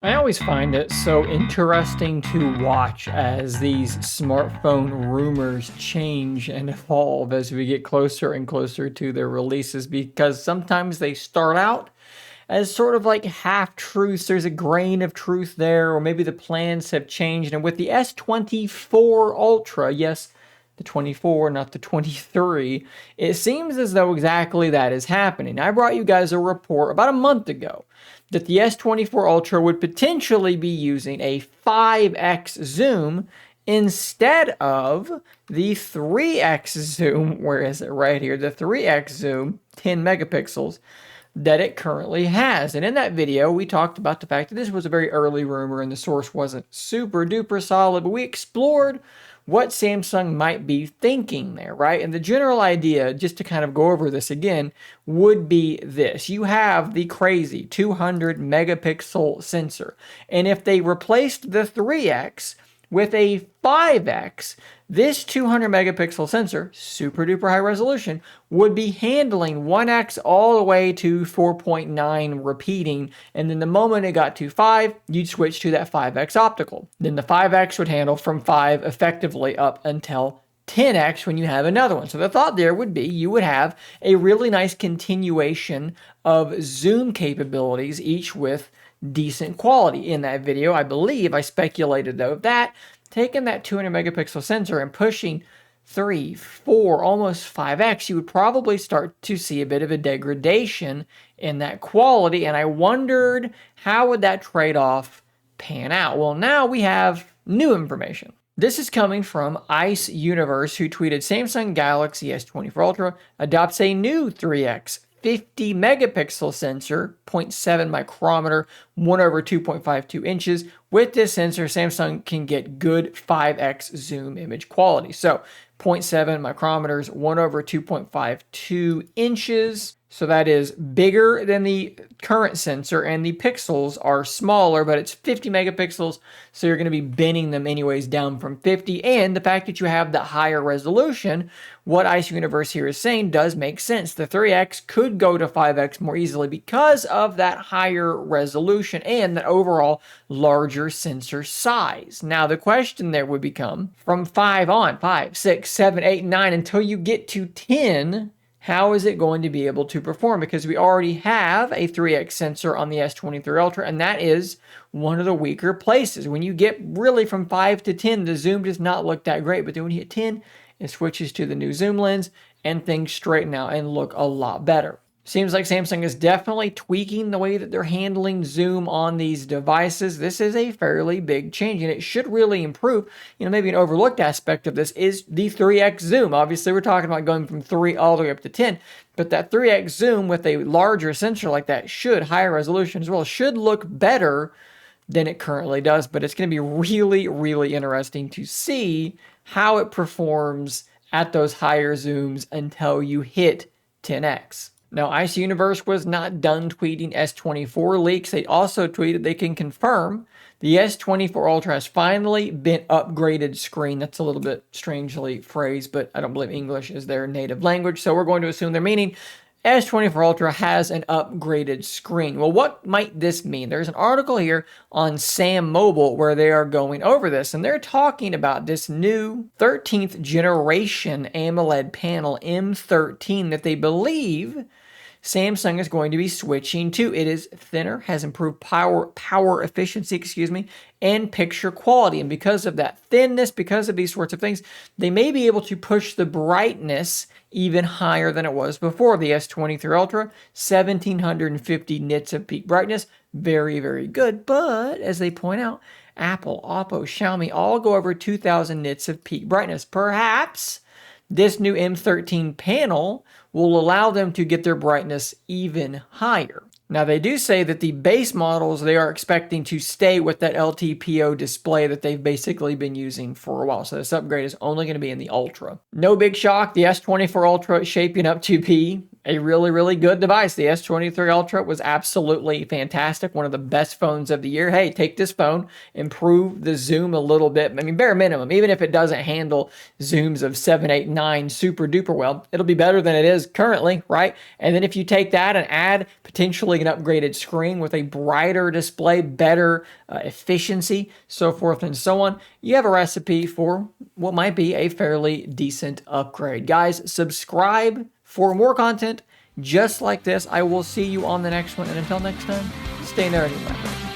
I always find it so interesting to watch as these smartphone rumors change and evolve as we get closer and closer to their releases, because sometimes they start out as sort of like half truths. There's a grain of truth there, or maybe the plans have changed. And with the S24 Ultra, yes, the 24, not the 23, it seems as though exactly that is happening. I brought you guys a report about a month ago that the S24 Ultra would potentially be using a 5x zoom instead of the 3x zoom. Where is it? Right here. The 3x zoom, 10 megapixels, that it currently has. And in that video, we talked about the fact that this was a very early rumor and the source wasn't super duper solid, but we explored what Samsung might be thinking there, right? And the general idea, just to kind of go over this again, would be this. You have the crazy 200 megapixel sensor. And if they replaced the 3x with a 5x, this 200 megapixel sensor, super duper high resolution, would be handling 1x all the way to 4.9 repeating. And then the moment it got to 5, you'd switch to that 5x optical. Then the 5x would handle from 5 effectively up until 10x when you have another one. So the thought there would be you would have a really nice continuation of zoom capabilities, each with decent quality. In that video, I believe I speculated though that taking that 200 megapixel sensor and pushing 3, 4, almost 5x, you would probably start to see a bit of a degradation in that quality. And I wondered, how would that trade-off pan out? Well, now we have new information. This is coming from Ice Universe, who tweeted Samsung Galaxy S24 Ultra adopts a new 3x 50 megapixel sensor, 0.7 micrometer, 1 over 2.52 inches. With this sensor, Samsung can get good 5x zoom image quality. So 0.7 micrometers, 1 over 2.52 inches. So that is bigger than the current sensor, and the pixels are smaller, but it's 50 megapixels, so you're going to be bending them anyways down from 50. And the fact that you have the higher resolution, what Ice Universe here is saying does make sense. The 3x could go to 5x more easily because of that higher resolution and that overall larger sensor size. Now the question there would become, from 5 on, 5, 6, 7, 8, 9, until you get to 10, how is it going to be able to perform? Because we already have a 3x sensor on the S23 Ultra, and that is one of the weaker places. When you get really from 5 to 10, the zoom does not look that great, but then when you hit 10, it switches to the new zoom lens and things straighten out and look a lot better. Seems like Samsung is definitely tweaking the way that they're handling zoom on these devices. This is a fairly big change, and it should really improve. Maybe an overlooked aspect of this is the 3x zoom. Obviously, we're talking about going from 3 all the way up to 10, but that 3x zoom with a larger sensor like that should, higher resolution as well, should look better than it currently does. But it's going to be really, really interesting to see how it performs at those higher zooms until you hit 10x. Now, Ice Universe was not done tweeting S24 leaks. They also tweeted they can confirm the S24 Ultra has finally been upgraded screen. That's a little bit strangely phrased, but I don't believe English is their native language, so we're going to assume they're meaning S24 Ultra has an upgraded screen. Well, what might this mean? There's an article here on Sam Mobile where they are going over this, and they're talking about this new 13th generation AMOLED panel M13 that they believe Samsung is going to be switching to. It is thinner, has improved power efficiency, and picture quality. And because of that thinness, because of these sorts of things, they may be able to push the brightness even higher than it was before. The S23 Ultra, 1750 nits of peak brightness, very, very good. But as they point out, Apple, Oppo, Xiaomi all go over 2000 nits of peak brightness. Perhaps this new M13 panel will allow them to get their brightness even higher. Now, they do say that the base models, they are expecting to stay with that LTPO display that they've basically been using for a while. So this upgrade is only going to be in the Ultra. No big shock, the S24 Ultra is shaping up to be a really, really good device. The S23 Ultra was absolutely fantastic. One of the best phones of the year. Hey, take this phone, improve the zoom a little bit. I mean, bare minimum, even if it doesn't handle zooms of 7, 8, 9 super duper well, it'll be better than it is currently, right? And then if you take that and add potentially an upgraded screen with a brighter display, better efficiency, so forth and so on, you have a recipe for what might be a fairly decent upgrade. Guys, subscribe for more content just like this. I will see you on the next one. And until next time, stay nerdy, my friends.